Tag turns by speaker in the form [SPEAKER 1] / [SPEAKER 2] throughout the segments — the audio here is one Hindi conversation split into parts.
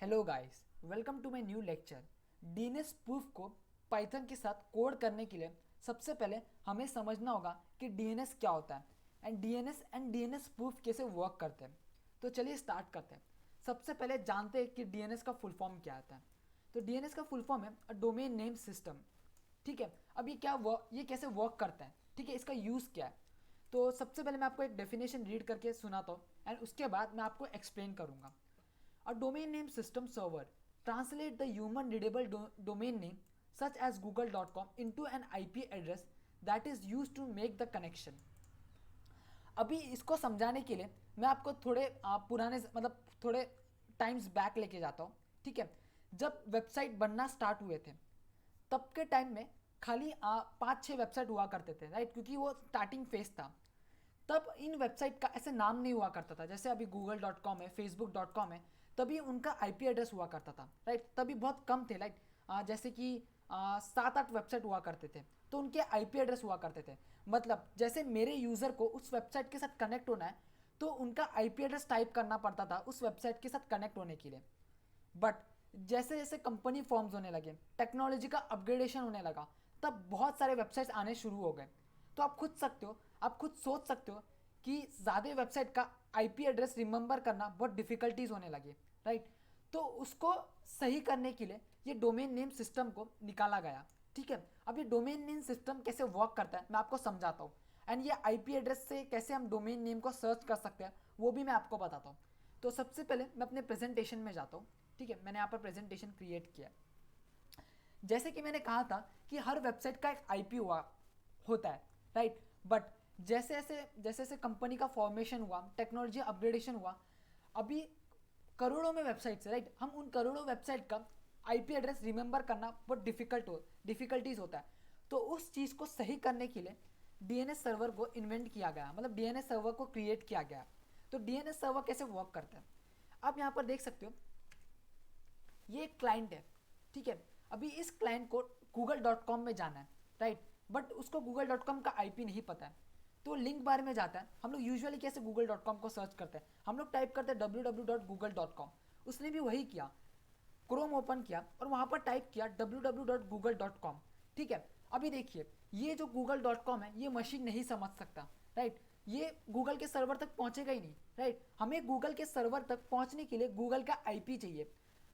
[SPEAKER 1] Hello guys, welcome to my new lecture. DNS proof को पाइथन के साथ कोड करने के लिए सबसे पहले हमें समझना होगा कि डीएनएस क्या होता है एंड डीएनएस प्रूफ कैसे वर्क करते हैं। तो चलिए स्टार्ट करते हैं। सबसे पहले जानते हैं कि डीएनएस का फुल फॉर्म क्या आता है। तो डीएनएस का फुल फॉर्म है डोमेन नेम सिस्टम। ठीक है, अब ये कैसे वर्क करता है, ठीक है, इसका यूज़ क्या है। तो सबसे पहले मैं आपको एक डेफिनेशन रीड करके सुनाता हूँ एंड उसके बाद मैं आपको एक्सप्लेन करूँगा। A domain name system server translate the human readable domain name such as google.com into an IP address that is used to make the connection। अभी इसको समझाने के लिए मैं आपको थोड़े पुराने मतलब थोड़े टाइम्स बैक लेके जाता हूँ। ठीक है, जब वेबसाइट बनना स्टार्ट हुए थे तब के टाइम में खाली 5-6 वेबसाइट हुआ करते थे, राइट, क्योंकि वो स्टार्टिंग फेज था। तब इन वेबसाइट का ऐसे नाम नहीं हुआ करता था, जैसे अभी google.com है, facebook.com है, तभी उनका आईपी एड्रेस हुआ करता था, राइट। तभी बहुत कम थे, राइट। जैसे कि 7-8 वेबसाइट हुआ करते थे तो उनके आईपी एड्रेस हुआ करते थे। मतलब जैसे मेरे यूज़र को उस वेबसाइट के साथ कनेक्ट होना है तो उनका आईपी एड्रेस टाइप करना पड़ता था उस वेबसाइट के साथ कनेक्ट होने के लिए। बट जैसे जैसे कंपनी फॉर्म्स होने लगे, टेक्नोलॉजी का अपग्रेडेशन होने लगा, तब बहुत सारे वेबसाइट्स आने शुरू हो गए। तो आप खुद सोच सकते हो कि ज़्यादा वेबसाइट का आईपी एड्रेस रिमेंबर करना बहुत डिफ़िकल्टीज होने लगे, राइट। तो उसको सही करने के लिए ये डोमेन नेम सिस्टम को निकाला गया। ठीक है, अब ये डोमेन नेम सिस्टम कैसे वर्क करता है मैं आपको समझाता हूँ एंड ये आईपी एड्रेस से कैसे हम डोमेन नेम को सर्च कर सकते हैं वो भी मैं आपको बताता हूँ। तो सबसे पहले मैं अपने प्रेजेंटेशन में जाता हूँ। ठीक है, मैंने यहाँ पर प्रेजेंटेशन क्रिएट किया। जैसे कि मैंने कहा था कि हर वेबसाइट का एक आईपी हुआ होता है, राइट। बट जैसे जैसे कंपनी का फॉर्मेशन हुआ, टेक्नोलॉजी अपग्रेडेशन हुआ, अभी करोड़ों में वेबसाइट्स है, राइट। हम उन करोड़ों वेबसाइट का आईपी एड्रेस रिमेंबर करना बहुत डिफिकल्टीज होता है। तो उस चीज़ को सही करने के लिए डीएनएस सर्वर को इन्वेंट किया गया, मतलब डीएनएस सर्वर को क्रिएट किया गया। तो डीएनएस सर्वर कैसे वर्क करता है आप यहाँ पर देख सकते हो। ये एक क्लाइंट है, ठीक है। अभी इस क्लाइंट को google.com में जाना है, राइट। बट उसको google.com का आईपी नहीं पता है। तो लिंक बार में जाता है। हम लोग यूजुअली कैसे google.com को सर्च करते हैं, हम लोग टाइप करते हैं www.google.com। उसने भी वही किया, क्रोम ओपन किया और वहाँ पर टाइप किया www.google.com। ठीक है, अभी देखिए ये जो google.com है ये मशीन नहीं समझ सकता, राइट। ये गूगल के सर्वर तक पहुँचेगा ही नहीं, राइट। हमें गूगल के सर्वर तक पहुँचने के लिए गूगल का आईपी चाहिए।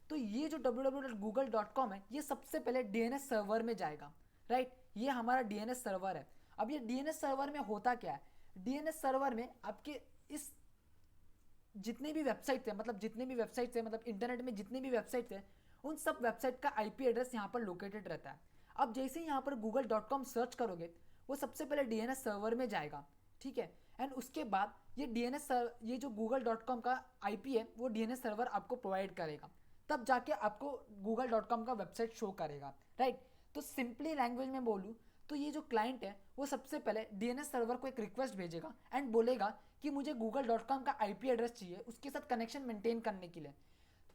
[SPEAKER 1] तो ये जो www.google.com है ये सबसे पहले डीएनएस सर्वर में जाएगा, राइट। ये हमारा डीएनएस सर्वर है। अब ये डीएनएस सर्वर में होता क्या है, डीएनएस सर्वर में आपके इस जितने भी वेबसाइट्स है मतलब इंटरनेट में जितने भी वेबसाइट्स है उन सब वेबसाइट का आईपी एड्रेस यहाँ पर लोकेटेड रहता है। अब जैसे ही यहाँ पर google.com सर्च करोगे वो सबसे पहले डीएनएस सर्वर में जाएगा, ठीक है। एंड उसके बाद ये जो google.com का आईपी है वो डीएनएस सर्वर आपको प्रोवाइड करेगा, तब जाके आपको google.com का वेबसाइट शो करेगा, राइट। तो सिंपली लैंग्वेज में बोलूँ तो ये जो क्लाइंट है वो सबसे पहले डीएनएस सर्वर को एक रिक्वेस्ट भेजेगा एंड बोलेगा कि मुझे google.com का आईपी एड्रेस चाहिए उसके साथ कनेक्शन मेंटेन करने के लिए।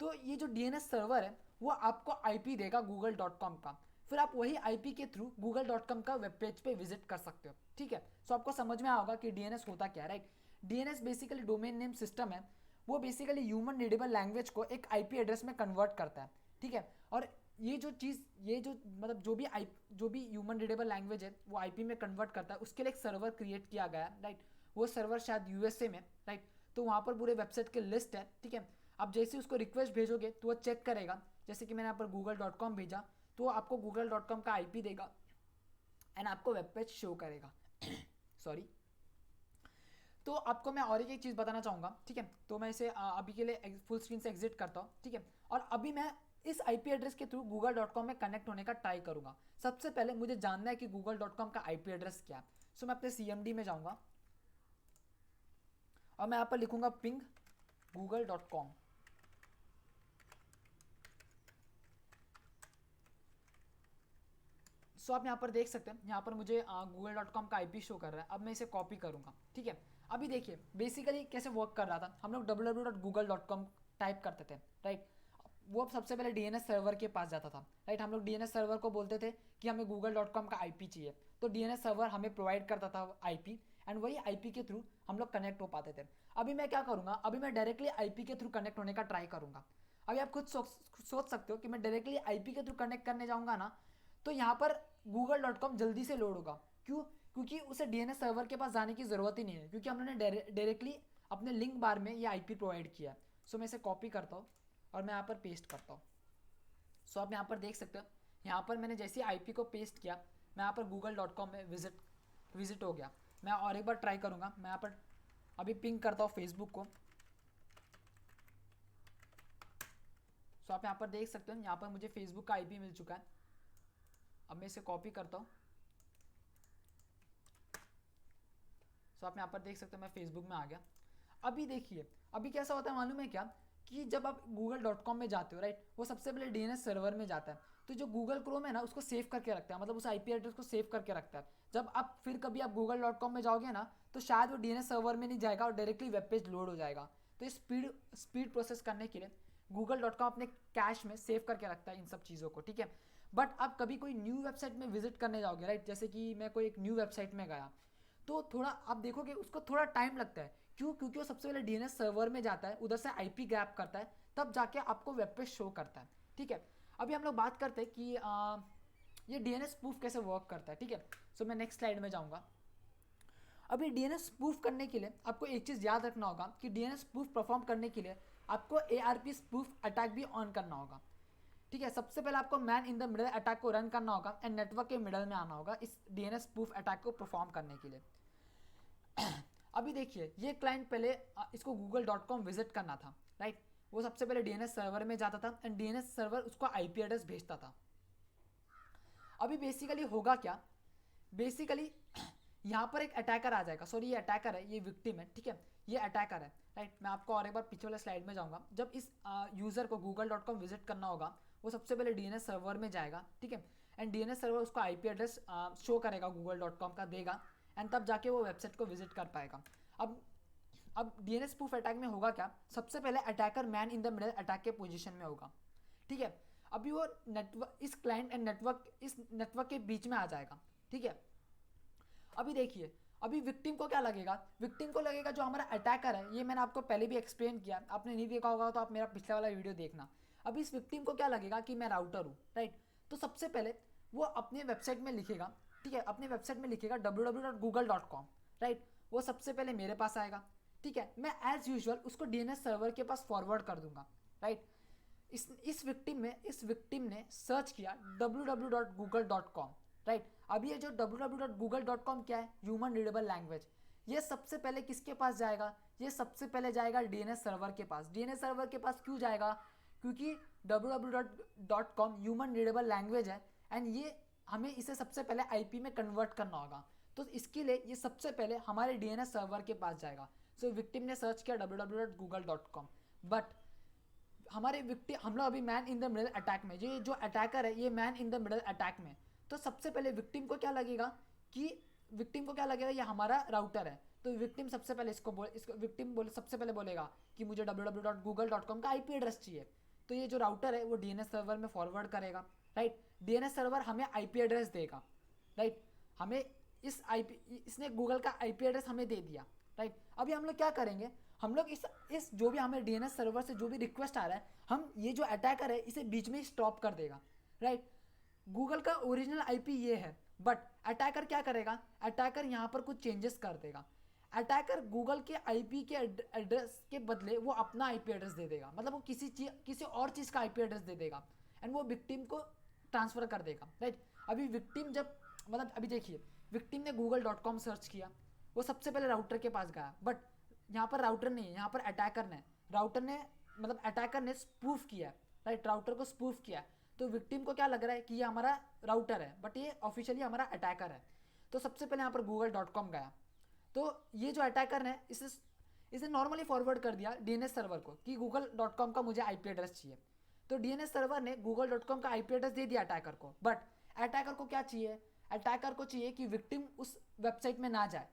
[SPEAKER 1] तो ये जो डीएनएस सर्वर है वो आपको आईपी देगा google.com का, फिर आप वही आईपी के थ्रू google.com का वेब पेज पे विजिट कर सकते हो। ठीक है, सो आपको समझ में आएगा कि डीएनएस होता क्या है, right. DNS basically domain name system है। वो बेसिकली ह्यूमन रीडेबल लैंग्वेज को एक आईपी एड्रेस में कन्वर्ट करता है, ठीक है। और ये जो मतलब जो भी ह्यूमन रीडेबल लैंग्वेज है वो आईपी में कन्वर्ट करता है उसके लिए एक सर्वर क्रिएट किया गया है, राइट। वो सर्वर शायद यूएसए में, राइट। तो वहाँ पर पूरे वेबसाइट के लिस्ट है, ठीक है। आप जैसे उसको रिक्वेस्ट भेजोगे तो वो चेक करेगा। जैसे कि मैंने यहाँ पर google.com भेजा तो वो आपको google.com का आईपी देगा एंड आपको वेब पेज शो करेगा। सॉरी। तो आपको मैं और एक चीज़ बताना चाहूँगा, ठीक है। तो मैं इसे अभी के लिए फुल स्क्रीन से एग्जिट करता हूँ, ठीक है। और अभी मैं इस आईपी एड्रेस के थ्रू google.com में कनेक्ट होने का ट्राई करूँगा। सबसे पहले मुझे जानना है कि google.com का आईपी एड्रेस क्या है। सो मैं अपने सीएमडी में जाऊँगा और मैं यहाँ पर लिखूँगा पिंग google.com। सो आप यहाँ पर देख सकते हैं, यहाँ पर मुझे google.com का आईपी शो कर रहा है। अब मैं इसे कॉपी करूँगा, ठीक है। अभी देखिए बेसिकली कैसे वर्क कर रहा था। हम लोग www.google.com टाइप करते थे, राइट। वो सबसे पहले डीएनएस सर्वर के पास जाता था, राइट। हम लोग डीएनएस सर्वर को बोलते थे कि हमें google.com का आईपी चाहिए, तो डीएनएस सर्वर हमें प्रोवाइड करता था आईपी एंड वही आईपी के थ्रू हम लोग कनेक्ट हो पाते थे। अभी मैं क्या करूँगा, अभी मैं डायरेक्टली आईपी के थ्रू कनेक्ट होने का ट्राई करूँगा। अभी आप खुद सोच सकते हो कि मैं डायरेक्टली आईपी के थ्रू कनेक्ट करने जाऊंगा ना तो यहाँ पर google.com जल्दी से लोड होगा। क्यों? क्योंकि उसे डीएनएस सर्वर के पास जाने की ज़रूरत ही नहीं है, क्योंकि हमने डायरेक्टली अपने लिंक बार में ये आईपी प्रोवाइड किया है। सो मैं इसे कॉपी करता हूँ और मैं यहाँ पर पेस्ट करता हूँ। सो आप यहाँ पर देख सकते हो, यहाँ पर मैंने जैसे आईपी को पेस्ट किया, मैं यहाँ पर google.com में विजिट हो गया। मैं और एक बार ट्राई करूँगा। मैं यहाँ पर अभी पिंग करता हूँ फेसबुक को। सो आप यहाँ पर देख सकते हो, यहाँ पर मुझे फेसबुक का आईपी मिल चुका है। अब मैं इसे कॉपी करता हूँ। सो आप यहाँ पर देख सकते हो मैं फेसबुक में आ गया। अभी देखिए, अभी कैसा होता है मालूम है क्या, कि जब आप google.com में जाते हो, राइट, वो सबसे पहले डीएनएस सर्वर में जाता है। तो जो गूगल क्रोम है ना उसको सेव करके रखता है, मतलब उस आईपी एड्रेस को सेव करके रखता है। जब आप फिर कभी आप google.com में जाओगे ना तो शायद वो डीएनएस सर्वर में नहीं जाएगा और डायरेक्टली वेब पेज लोड हो जाएगा। तो ये स्पीड प्रोसेस करने के लिए google.com अपने कैश में सेव करके रखता है इन सब चीज़ों को, ठीक है। बट आप कभी कोई न्यू वेबसाइट में विजिट करने जाओगे, राइट, जैसे कि मैं कोई एक न्यू वेबसाइट में गया तो थोड़ा आप देखोगे उसको थोड़ा टाइम लगता है। क्यों? क्योंकि वो सबसे पहले डीएनएस सर्वर में जाता है, उधर से आईपी ग्रैब करता है, तब जाके आपको वेब पेज शो करता है, ठीक है। अभी हम लोग बात करते हैं कि ये डीएनएस स्पूफ कैसे वर्क करता है, ठीक है। सो मैं नेक्स्ट स्लाइड में जाऊँगा। अभी डीएनएस स्पूफ करने के लिए आपको एक चीज़ याद रखना होगा कि डीएनएस स्पूफ परफॉर्म करने के लिए आपको एआरपी स्पूफ अटैक भी ऑन करना होगा, ठीक है। सबसे पहले आपको man in the middle attack को रन करना होगा एंड नेटवर्क के मिडल में आना होगा इस डीएनएस स्पूफ अटैक को परफॉर्म करने के लिए। अभी देखिए, ये क्लाइंट पहले इसको google.com विजिट करना था, राइट। वो सबसे पहले डीएनएस सर्वर में जाता था एंड डीएनएस सर्वर उसको आईपी एड्रेस भेजता था। अभी बेसिकली होगा क्या, बेसिकली यहाँ पर एक अटैकर आ जाएगा। सॉरी, ये अटैकर है, ये विक्टिम है, ठीक है, ये अटैकर है, राइट। मैं आपको और एक बार पीछे वाले स्लाइड में जाऊँगा। जब इस यूज़र को google.com विजिट करना होगा, वो सबसे पहले डीएनएस सर्वर में जाएगा, ठीक है, एंड डीएनएस सर्वर उसको आईपी एड्रेस शो करेगा, google.com का देगा, एंड तब जाके वो वेबसाइट को विजिट कर पाएगा। अब डीएनएस स्पूफ अटैक में होगा क्या, सबसे पहले attacker man in the middle attack के पोजीशन में होगा, ठीक है। अभी वो नेटवर्क, इस क्लाइंट एंड नेटवर्क के बीच में आ जाएगा, ठीक है। अभी देखिए, अभी विक्टिम को क्या लगेगा, विक्टिम को लगेगा जो हमारा अटैकर है, ये मैंने आपको पहले भी एक्सप्लेन किया, आपने नहीं देखा होगा तो आप मेरा पिछला वाला वीडियो देखना। अभी इस विक्टिम को क्या लगेगा कि मैं राउटर हूँ, राइट। तो सबसे पहले वो अपने वेबसाइट में लिखेगा, ठीक है, अपने वेबसाइट में लिखेगा www.google.com, राइट। वो सबसे पहले मेरे पास आएगा, ठीक है। मैं एज यूजुअल उसको डीएनएस सर्वर के पास फॉरवर्ड कर दूंगा, राइट। इस विक्टिम ने सर्च किया www.google.com, राइट। अब ये जो www.google.com क्या है, ह्यूमन रीडेबल लैंग्वेज। ये सबसे पहले किसके पास जाएगा, ये सबसे पहले जाएगा डीएनएस सर्वर के पास। डीएनएस सर्वर के पास क्यों जाएगा, क्योंकि www.com ह्यूमन रीडेबल लैंग्वेज है एंड ये हमें इसे सबसे पहले आईपी में कन्वर्ट करना होगा। तो इसके लिए ये सबसे पहले हमारे डीएनएस सर्वर के पास जाएगा। सो विक्टिम ने सर्च किया www.google.com, बट हमारे विक्टिम, हम लोग अभी man in the middle attack में, ये जो अटैकर है ये man in the middle attack में। तो सबसे पहले विक्टिम को क्या लगेगा कि ये हमारा राउटर है। तो विक्टिम सबसे पहले इसको विक्टिम सबसे पहले बोलेगा कि मुझे www.google.com का आईपी एड्रेस चाहिए। तो ये जो राउटर है वो डीएनएस सर्वर में फॉरवर्ड करेगा, राइट। डीएनएस सर्वर हमें आईपी एड्रेस देगा, राइट। हमें इसने गूगल का आईपी एड्रेस हमें दे दिया, राइट। अभी हम लोग क्या करेंगे, हम लोग इस जो भी हमें डीएनएस सर्वर से जो भी रिक्वेस्ट आ रहा है, हम ये जो अटैकर है इसे बीच में स्टॉप कर देगा, राइट। गूगल का ओरिजिनल आईपी ये है, बट अटैकर क्या करेगा, अटैकर यहाँ पर कुछ चेंजेस कर देगा। अटैकर गूगल के आईपी के एड्रेस के बदले वो अपना आईपी एड्रेस दे देगा, मतलब वो किसी और चीज़ का आईपी एड्रेस दे देगा एंड वो विक्टिम को ट्रांसफ़र कर देगा, राइट। अभी विक्टिम जब, मतलब अभी देखिए, विक्टिम ने google.com सर्च किया, वो सबसे पहले राउटर के पास गया, बट यहाँ पर राउटर नहीं है, यहाँ पर अटैकर ने स्पूफ किया, राइट, राउटर को स्पूफ किया। तो विक्टिम को क्या लग रहा है कि ये हमारा राउटर है, बट ये ऑफिशियली हमारा अटैकर है। तो सबसे पहले यहाँ पर google.com गया, तो ये जो अटैकर है इसे नॉर्मली फॉरवर्ड कर दिया डीएनएस सर्वर को कि google.com का मुझे आईपी एड्रेस चाहिए। तो डीएनएस सर्वर ने google.com का आईपी एड्रेस दे दिया अटैकर को, बट अटैकर को क्या चाहिए, अटैकर को चाहिए कि विक्टिम उस वेबसाइट में ना जाए।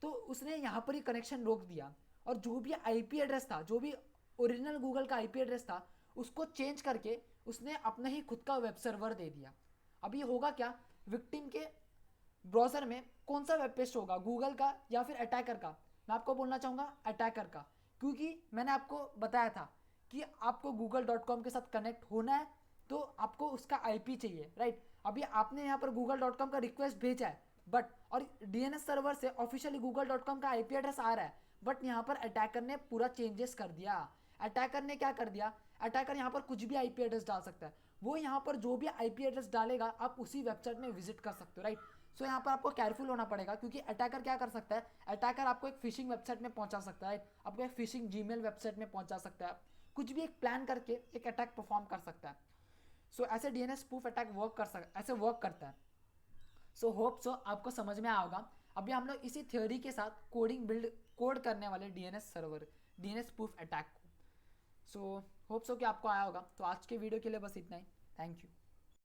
[SPEAKER 1] तो उसने यहाँ पर ही कनेक्शन रोक दिया और जो भी आईपी एड्रेस था, जो भी ओरिजिनल गूगल का आईपी एड्रेस था, उसको चेंज करके उसने अपना ही खुद का वेब सर्वर दे दिया। अभी होगा क्या, विक्टिम के ब्राउज़र में कौन सा वेब पेज होगा, गूगल का या फिर अटैकर का? मैं आपको बोलना चाहूँगा अटैकर का, क्योंकि मैंने आपको बताया था कि आपको google.com के साथ कनेक्ट होना है तो आपको उसका आईपी चाहिए, राइट। अभी आपने यहाँ पर google.com का रिक्वेस्ट भेजा है बट, और डीएनएस सर्वर से ऑफिशियली google.com का आईपी एड्रेस आ रहा है, बट यहाँ पर अटैकर ने पूरा चेंजेस कर दिया। अटैकर ने क्या कर दिया, अटैकर यहाँ पर कुछ भी आईपी एड्रेस डाल सकता है। वो यहाँ पर जो भी आईपी एड्रेस डालेगा आप उसी वेबसाइट में विजिट कर सकते हो, राइट। सो यहाँ पर आपको केयरफुल होना पड़ेगा, क्योंकि अटैकर क्या कर सकता है, अटैकर आपको एक फिशिंग वेबसाइट में पहुंचा सकता है, आपको एक फिशिंग जीमेल वेबसाइट में पहुंचा सकता है, कुछ भी एक प्लान करके एक अटैक परफॉर्म कर सकता है। सो ऐसे डीएनएस स्पूफ अटैक ऐसे वर्क करता है। सो होप सो आपको समझ में आया होगा। अभी हम लोग इसी थ्योरी के साथ कोड करने वाले DNS server, DNS spoof attack को। सो होप सो कि आपको आया होगा। तो आज के वीडियो के लिए बस इतना ही। Thank you.